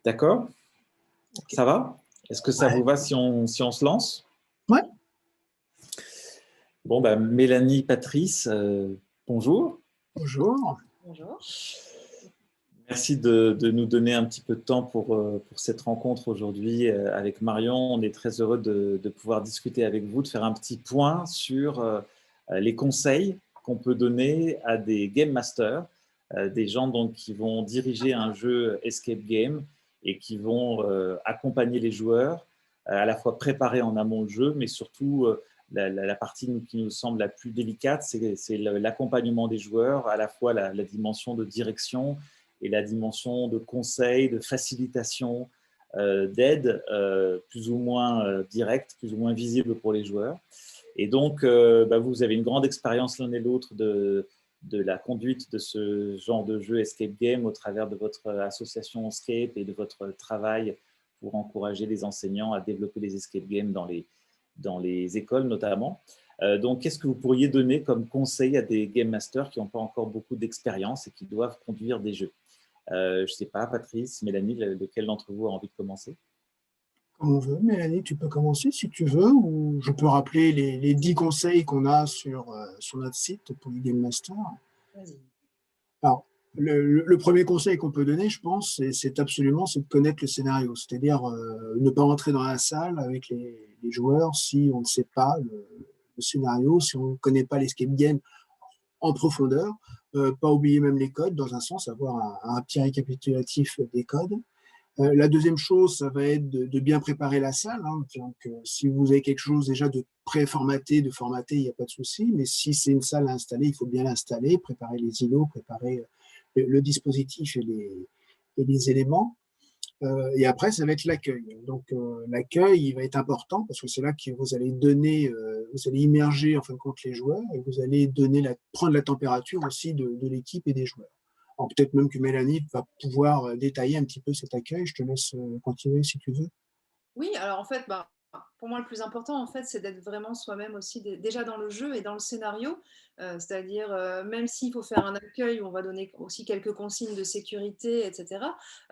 D'accord? Ok. Ça va? Est-ce que ça Ouais. vous va si on se lance? Ouais. Bon, bah, Mélanie, Patrice, bonjour. Bonjour. Bonjour. Merci de nous donner un petit peu de temps pour cette rencontre aujourd'hui avec Marion. On est très heureux de pouvoir discuter avec vous, de faire un petit point sur les conseils qu'on peut donner à des game masters, des gens donc, qui vont diriger un jeu escape game et qui vont accompagner les joueurs, à la fois préparer en amont le jeu, mais surtout la partie qui nous semble la plus délicate, c'est l'accompagnement des joueurs, à la fois la dimension de direction et la dimension de conseil, de facilitation, d'aide plus ou moins directe, plus ou moins visible pour les joueurs. Et donc, vous avez une grande expérience l'un et l'autre de la conduite de ce genre de jeu Escape Game au travers de votre association Escape et de votre travail pour encourager les enseignants à développer les Escape Games dans les écoles notamment. Donc, qu'est-ce que vous pourriez donner comme conseil à des Game Masters qui n'ont pas encore beaucoup d'expérience et qui doivent conduire des jeux? Je ne sais pas, Patrice, Mélanie, lequel d'entre vous a envie de commencer? Comme on veut. Mélanie, tu peux commencer si tu veux, ou je peux rappeler les 10 conseils qu'on a sur notre site pour les Game Masters. Vas-y. Alors, le premier conseil qu'on peut donner, je pense, c'est de connaître le scénario, c'est-à-dire ne pas rentrer dans la salle avec les joueurs si on ne sait pas le scénario, si on ne connaît pas l'escape game en profondeur, pas oublier même les codes, dans un sens, avoir un petit récapitulatif des codes. La deuxième chose, ça va être de bien préparer la salle. Hein. Donc, si vous avez quelque chose déjà de préformaté, de formaté, il n'y a pas de souci. Mais si c'est une salle à installer, il faut bien l'installer, préparer les îlots, préparer le dispositif et les éléments. Et après, ça va être l'accueil. Donc, l'accueil, il va être important parce que c'est là que vous allez donner, vous allez immerger en fin de compte les joueurs et vous allez prendre la température aussi de l'équipe et des joueurs. Alors, peut-être même que Mélanie va pouvoir détailler un petit peu cet accueil. Je te laisse continuer si tu veux. Oui, alors en fait, pour moi, le plus important, en fait, c'est d'être vraiment soi-même aussi, déjà dans le jeu et dans le scénario. C'est-à-dire, même s'il faut faire un accueil où on va donner aussi quelques consignes de sécurité, etc.,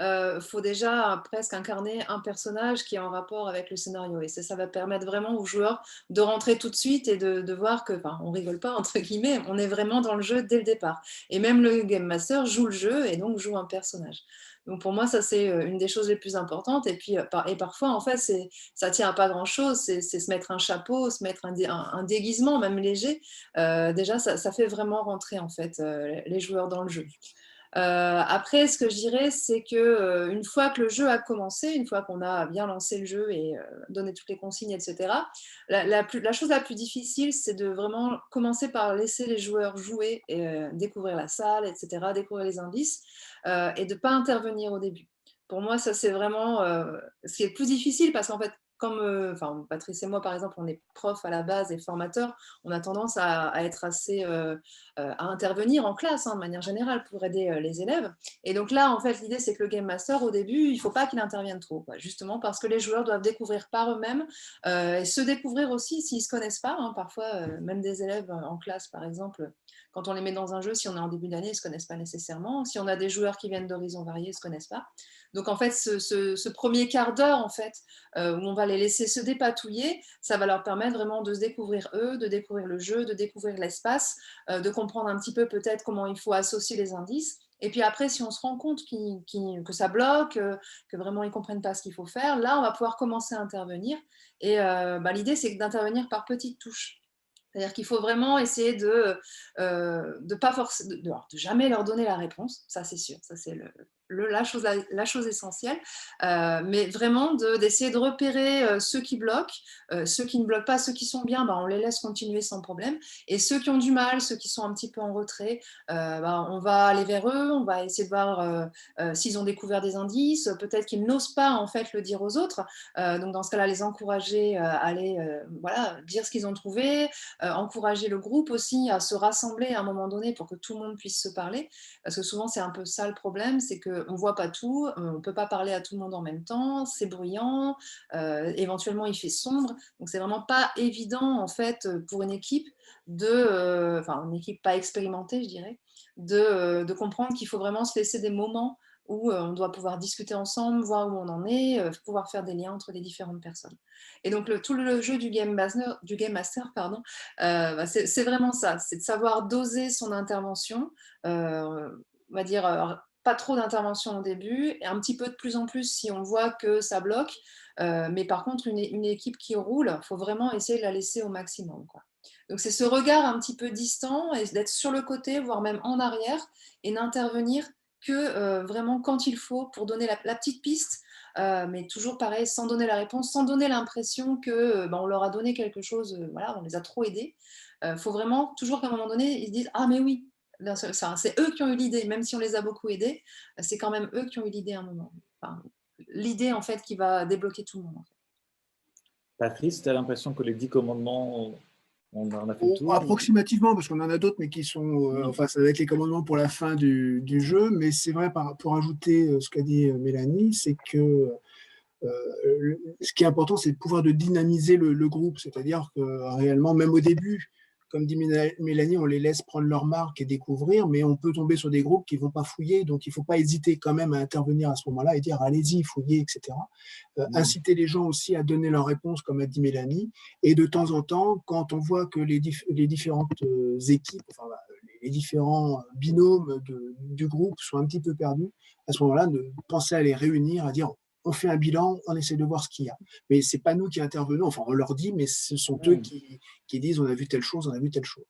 il faut déjà presque incarner un personnage qui est en rapport avec le scénario. Et ça va permettre vraiment aux joueurs de rentrer tout de suite et de voir que, enfin, on rigole pas, entre guillemets, on est vraiment dans le jeu dès le départ. Et même le Game Master joue le jeu et donc joue un personnage. Donc pour moi, ça c'est une des choses les plus importantes. Et puis parfois, en fait, ça tient à pas grand-chose. C'est se mettre un chapeau, se mettre un déguisement, même léger. Déjà, ça fait vraiment rentrer en fait les joueurs dans le jeu. Après, ce que je dirais, c'est que une fois que le jeu a commencé, une fois qu'on a bien lancé le jeu et donné toutes les consignes, etc., la chose la plus difficile, c'est de vraiment commencer par laisser les joueurs jouer et découvrir la salle, etc., découvrir les indices et de ne pas intervenir au début. Pour moi, ça, c'est vraiment ce qui est le plus difficile parce qu'en fait, comme Patrice et moi, par exemple, on est profs à la base et formateurs, on a tendance à être assez à intervenir en classe, hein, de manière générale, pour aider les élèves. Et donc là, en fait, l'idée, c'est que le Game Master, au début, il ne faut pas qu'il intervienne trop, quoi, justement parce que les joueurs doivent découvrir par eux-mêmes et se découvrir aussi s'ils ne se connaissent pas. Hein, parfois, même des élèves en classe, par exemple, quand on les met dans un jeu, si on est en début d'année, ils ne se connaissent pas nécessairement. Si on a des joueurs qui viennent d'horizons variés, ils ne se connaissent pas. Donc, en fait, ce premier quart d'heure, en fait, où on va les laisser se dépatouiller, ça va leur permettre vraiment de se découvrir eux, de découvrir le jeu, de découvrir l'espace, de comprendre un petit peu peut-être comment il faut associer les indices. Et puis après, si on se rend compte que ça bloque, que vraiment ils ne comprennent pas ce qu'il faut faire, là, on va pouvoir commencer à intervenir. Et l'idée, c'est d'intervenir par petites touches. C'est-à-dire qu'il faut vraiment essayer de pas forcer, de jamais leur donner la réponse, ça c'est sûr, ça c'est la chose essentielle, mais vraiment d'essayer de repérer ceux qui bloquent, ceux qui ne bloquent pas, ceux qui sont bien, on les laisse continuer sans problème, et ceux qui ont du mal, ceux qui sont un petit peu en retrait, on va aller vers eux, on va essayer de voir s'ils ont découvert des indices, peut-être qu'ils n'osent pas en fait le dire aux autres, donc dans ce cas-là, les encourager à aller dire ce qu'ils ont trouvé, encourager le groupe aussi à se rassembler à un moment donné pour que tout le monde puisse se parler, parce que souvent c'est un peu ça le problème, c'est qu'on ne voit pas tout, on ne peut pas parler à tout le monde en même temps, c'est bruyant, éventuellement il fait sombre, donc c'est vraiment pas évident en fait pour une équipe une équipe pas expérimentée je dirais, de comprendre qu'il faut vraiment se laisser des moments où on doit pouvoir discuter ensemble, voir où on en est, pouvoir faire des liens entre les différentes personnes. Et donc tout le jeu du Game Master, pardon, c'est vraiment ça, c'est de savoir doser son intervention, on va dire pas trop d'intervention au début, et un petit peu de plus en plus si on voit que ça bloque, mais par contre une équipe qui roule, il faut vraiment essayer de la laisser au maximum, quoi. Donc c'est ce regard un petit peu distant et d'être sur le côté, voire même en arrière, et n'intervenir que vraiment quand il faut pour donner la petite piste, mais toujours pareil, sans donner la réponse, sans donner l'impression que on leur a donné quelque chose, voilà, on les a trop aidés. Il faut vraiment toujours qu'à un moment donné, ils se disent ah mais oui, c'est eux qui ont eu l'idée, même si on les a beaucoup aidés, c'est quand même eux qui ont eu l'idée à un moment. Enfin, l'idée en fait qui va débloquer tout le monde. En fait. Patrice, tu as l'impression que les 10 commandements, on en a fait le tour? Approximativement, parce qu'on en a d'autres, mais qui sont, enfin, ça va être les commandements pour la fin du jeu, mais c'est vrai, pour ajouter ce qu'a dit Mélanie, c'est que ce qui est important, c'est de pouvoir dynamiser le groupe, c'est-à-dire que réellement, même au début, comme dit Mélanie, on les laisse prendre leur marque et découvrir, mais on peut tomber sur des groupes qui ne vont pas fouiller, donc il ne faut pas hésiter quand même à intervenir à ce moment-là et dire allez-y, fouillez, etc. Inciter les gens aussi à donner leur réponse, comme a dit Mélanie, et de temps en temps, quand on voit que les différentes équipes, enfin, les différents binômes du groupe sont un petit peu perdus, à ce moment-là, de penser à les réunir, à dire on fait un bilan, on essaie de voir ce qu'il y a. Mais ce n'est pas nous qui intervenons, enfin on leur dit, mais ce sont eux qui disent on a vu telle chose, on a vu telle chose.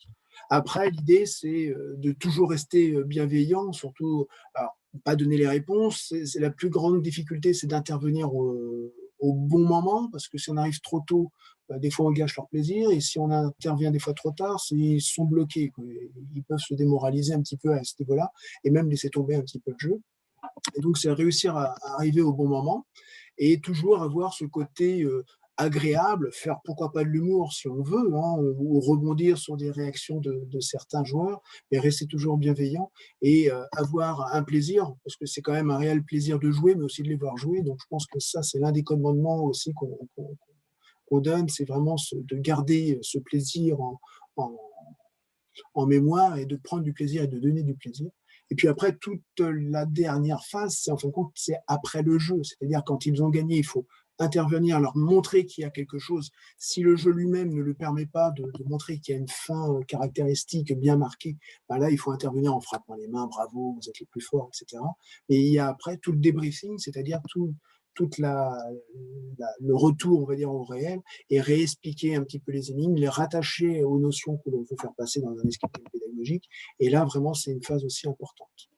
Après, l'idée, c'est de toujours rester bienveillant, surtout, alors, pas donner les réponses, c'est la plus grande difficulté, c'est d'intervenir au bon moment, parce que si on arrive trop tôt, des fois on gâche leur plaisir, et si on intervient des fois trop tard, ils sont bloqués, quoi. Ils peuvent se démoraliser un petit peu à ce niveau-là, et même laisser tomber un petit peu le jeu. Et donc, c'est réussir à arriver au bon moment et toujours avoir ce côté agréable, faire pourquoi pas de l'humour si on veut, hein, ou rebondir sur des réactions de certains joueurs, mais rester toujours bienveillant et avoir un plaisir, parce que c'est quand même un réel plaisir de jouer, mais aussi de les voir jouer. Donc, je pense que ça, c'est l'un des commandements aussi qu'on donne, c'est vraiment de garder ce plaisir en, en mémoire et de prendre du plaisir et de donner du plaisir. Et puis après, toute la dernière phase, c'est en fin de compte, c'est après le jeu. C'est-à-dire quand ils ont gagné, il faut intervenir, leur montrer qu'il y a quelque chose. Si le jeu lui-même ne le permet pas de montrer qu'il y a une fin caractéristique bien marquée, ben là, il faut intervenir en frappant les mains, bravo, vous êtes les plus forts, etc. Et il y a après tout le débriefing, c'est-à-dire toute le retour, on va dire, au réel, et réexpliquer un petit peu les énigmes, les rattacher aux notions que l'on veut faire passer dans un escape pédagogique. Et là, vraiment, c'est une phase aussi importante.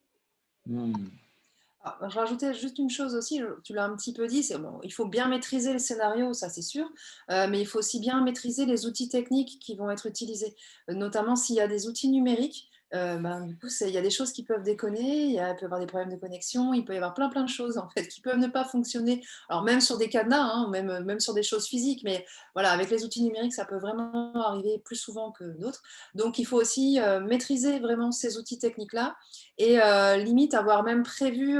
Alors, je rajoutais juste une chose aussi, tu l'as un petit peu dit, c'est bon, il faut bien maîtriser le scénario, ça c'est sûr, mais il faut aussi bien maîtriser les outils techniques qui vont être utilisés, notamment s'il y a des outils numériques. Du coup, il y a des choses qui peuvent déconner, il peut y avoir des problèmes de connexion, il peut y avoir plein de choses en fait qui peuvent ne pas fonctionner. Alors même sur des cadenas, hein, même sur des choses physiques, mais voilà, avec les outils numériques, ça peut vraiment arriver plus souvent que d'autres. Donc il faut aussi maîtriser vraiment ces outils techniques-là et limite avoir même prévu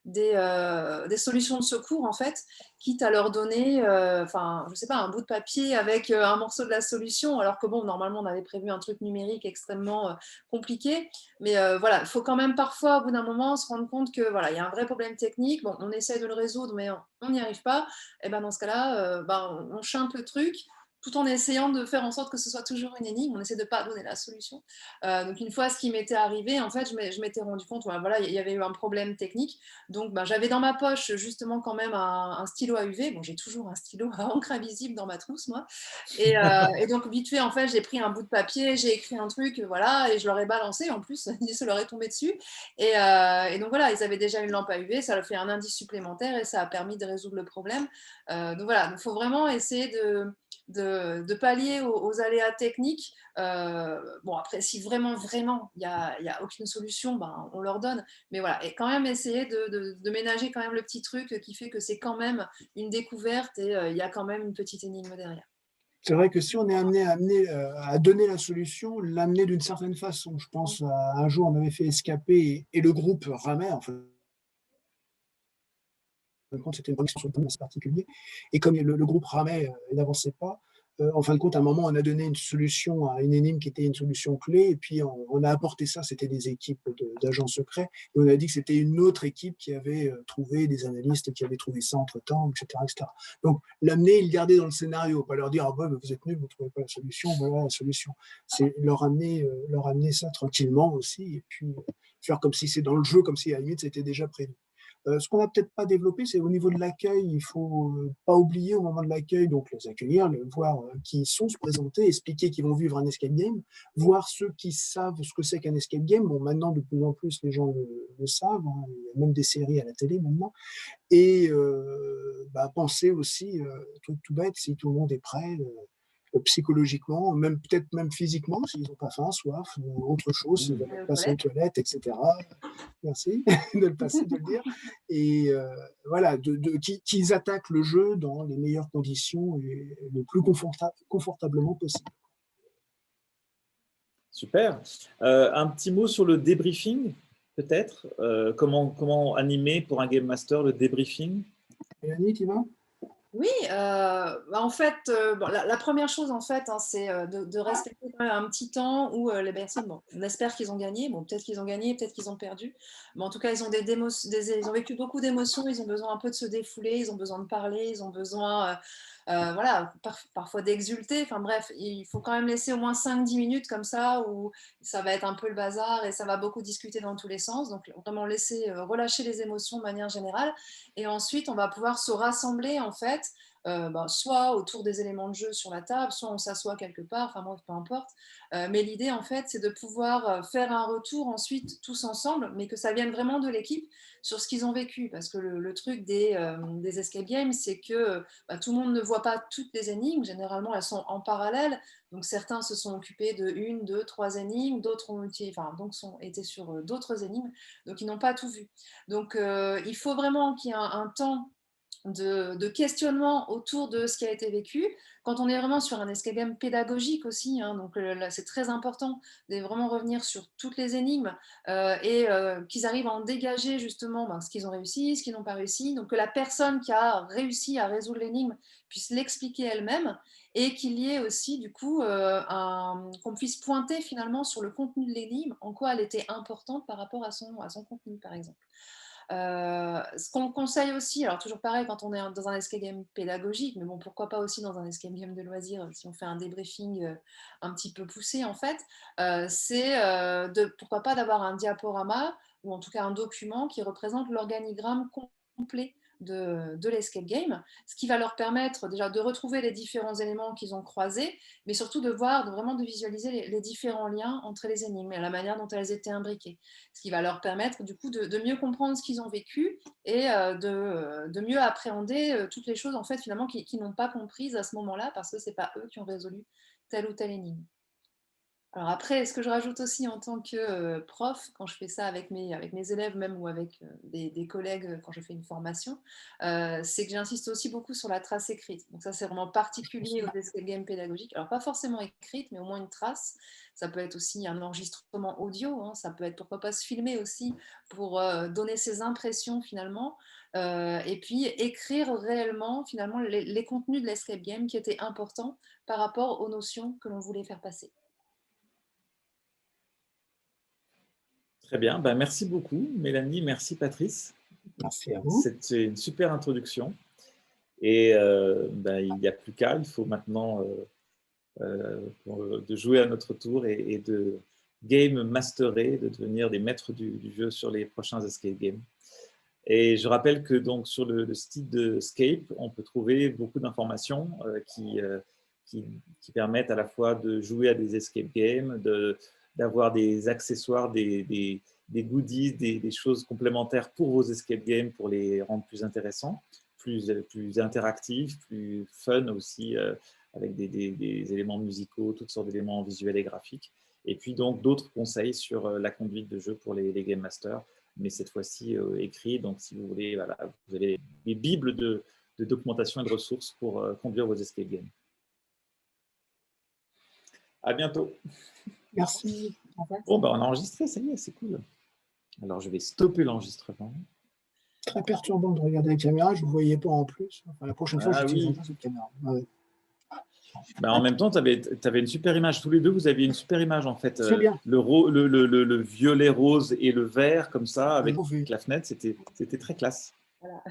des solutions de secours en fait, quitte à leur donner, je sais pas, un bout de papier avec un morceau de la solution, alors que bon, normalement on avait prévu un truc numérique extrêmement compliqué, mais voilà, il faut quand même parfois au bout d'un moment se rendre compte que voilà, il y a un vrai problème technique, bon, on essaie de le résoudre, mais on n'y arrive pas, et ben dans ce cas-là, on chimpe le truc, tout en essayant de faire en sorte que ce soit toujours une énigme, on essaie de ne pas donner la solution. Donc une fois ce qui m'était arrivé, en fait, je m'étais rendu compte, voilà, il y avait eu un problème technique. Donc j'avais dans ma poche justement quand même un stylo à UV. Bon, j'ai toujours un stylo à encre invisible dans ma trousse, moi. Et donc vite fait, en fait, j'ai pris un bout de papier, j'ai écrit un truc, voilà, et je leur ai balancé. En plus, ça leur est tombé dessus. Et donc voilà, ils avaient déjà une lampe à UV, ça leur fait un indice supplémentaire et ça a permis de résoudre le problème. Donc voilà, il faut vraiment essayer de pallier aux aléas techniques. Bon, après, si vraiment, il n'y a aucune solution, on leur donne. Mais voilà, et quand même essayer de ménager quand même le petit truc qui fait que c'est quand même une découverte et il y a quand même une petite énigme derrière. C'est vrai que si on est amené à donner la solution, l'amener d'une certaine façon. Je pense à un jour, on avait fait escaper et le groupe ramait, en fait. C'était une connexion sur le point assez particulier. Et comme le groupe ramait et n'avançait pas, En fin de compte, à un moment, on a donné une solution à une énigme qui était une solution clé, et puis on a apporté ça, c'était des équipes d'agents secrets, et on a dit que c'était une autre équipe qui avait trouvé, des analystes qui avaient trouvé ça entre-temps, etc., etc. Donc, l'amener, le garder dans le scénario, pas leur dire « Ah ouais, vous êtes nuls, vous ne trouvez pas la solution, voilà la solution ». C'est leur amener ça tranquillement aussi, et puis faire comme si c'est dans le jeu, comme si à la limite c'était déjà prévu. Ce qu'on n'a peut-être pas développé, c'est au niveau de l'accueil. Il ne faut pas oublier au moment de l'accueil, donc les accueillir, voir qui ils sont, se présenter, expliquer qu'ils vont vivre un escape game, voir ceux qui savent ce que c'est qu'un escape game. Bon, maintenant, de plus en plus, les gens le savent, hein. Il y a même des séries à la télé maintenant. Et penser aussi, truc tout bête, si tout le monde est prêt, psychologiquement, même peut-être même physiquement, s'ils n'ont pas faim, soif, ou autre chose, s'ils veulent passer aux toilettes, etc. Merci de le passer, de le dire. Et voilà, qu'ils attaquent le jeu dans les meilleures conditions et le plus confortablement possible. Super. Un petit mot sur le débriefing, peut-être. Comment animer pour un Game Master le débriefing? Mélanie, tu vas? Oui, en fait, la première chose, en fait, hein, c'est de respecter quand même un petit temps où les personnes, bon, on espère qu'ils ont gagné, bon, peut-être qu'ils ont gagné, peut-être qu'ils ont perdu, mais en tout cas, ils ont, ils ont vécu beaucoup d'émotions, ils ont besoin un peu de se défouler, ils ont besoin de parler, ils ont besoin, voilà, parfois d'exulter, enfin bref, il faut quand même laisser au moins 5-10 minutes comme ça, où ça va être un peu le bazar et ça va beaucoup discuter dans tous les sens, donc vraiment laisser, relâcher les émotions de manière générale, et ensuite, on va pouvoir se rassembler, en fait, soit autour des éléments de jeu sur la table, soit on s'assoit quelque part, enfin bref, peu importe. Mais l'idée, en fait, c'est de pouvoir faire un retour ensuite tous ensemble, mais que ça vienne vraiment de l'équipe sur ce qu'ils ont vécu. Parce que le truc des escape games, c'est que tout le monde ne voit pas toutes les énigmes. Généralement, elles sont en parallèle. Donc certains se sont occupés de 1, 2, 3 énigmes, d'autres ont été sur d'autres énigmes, donc ils n'ont pas tout vu. Donc il faut vraiment qu'il y ait un temps de questionnement autour de ce qui a été vécu. Quand on est vraiment sur un escape game pédagogique aussi, hein, donc là, c'est très important de vraiment revenir sur toutes les énigmes et qu'ils arrivent à en dégager justement ce qu'ils ont réussi, ce qu'ils n'ont pas réussi, donc que la personne qui a réussi à résoudre l'énigme puisse l'expliquer elle-même et qu'il y ait aussi du coup qu'on puisse pointer finalement sur le contenu de l'énigme, en quoi elle était importante par rapport à son contenu par exemple. Ce qu'on conseille aussi, alors toujours pareil quand on est dans un escape game pédagogique, mais bon, pourquoi pas aussi dans un escape game de loisirs, si on fait un débriefing un petit peu poussé en fait, c'est pourquoi pas d'avoir un diaporama ou en tout cas un document qui représente l'organigramme complet de l'escape game, ce qui va leur permettre déjà de retrouver les différents éléments qu'ils ont croisés, mais surtout de voir, vraiment de visualiser les différents liens entre les énigmes et la manière dont elles étaient imbriquées, ce qui va leur permettre du coup de mieux comprendre ce qu'ils ont vécu et de mieux appréhender toutes les choses en fait finalement qu'ils n'ont pas comprises à ce moment-là parce que c'est pas eux qui ont résolu telle ou telle énigme. Alors après, ce que je rajoute aussi en tant que prof, quand je fais ça avec mes élèves même ou avec des collègues quand je fais une formation, c'est que j'insiste aussi beaucoup sur la trace écrite. Donc ça, c'est vraiment particulier aux escape games pédagogiques. Alors pas forcément écrite, mais au moins une trace. Ça peut être aussi un enregistrement audio, hein. Ça peut être pourquoi pas se filmer aussi pour donner ses impressions finalement. Et puis écrire réellement finalement les contenus de l'escape game qui étaient importants par rapport aux notions que l'on voulait faire passer. Très bien. Ben, merci beaucoup, Mélanie. Merci, Patrice. Merci à vous. C'était une super introduction. Et il n'y a plus qu'à. Il faut maintenant de jouer à notre tour et de game masterer, de devenir des maîtres du jeu sur les prochains escape games. Et je rappelle que donc, sur le site de Scape, on peut trouver beaucoup d'informations qui permettent à la fois de jouer à des escape games, d'avoir des accessoires, des goodies, des choses complémentaires pour vos escape games pour les rendre plus intéressants, plus interactifs, plus fun aussi, avec des éléments musicaux, toutes sortes d'éléments visuels et graphiques. Et puis donc d'autres conseils sur la conduite de jeu pour les Game Masters, mais cette fois-ci écrit. Donc si vous voulez, voilà, vous avez des bibles de documentation et de ressources pour conduire vos escape games. À bientôt. Merci. Bon, ben, on a enregistré, ça y est, c'est cool. Alors, je vais stopper l'enregistrement. Très perturbant de regarder la caméra, je ne vous voyais pas en plus. Enfin, la prochaine fois, Ah j'utiliserai oui. pas cette caméra. Ouais. Bah, en même temps, tu avais une super image. Tous les deux, vous aviez une super image, en fait. C'est bien. Le violet rose et le vert, comme ça, avec Bien vu. la fenêtre, c'était très classe. Voilà.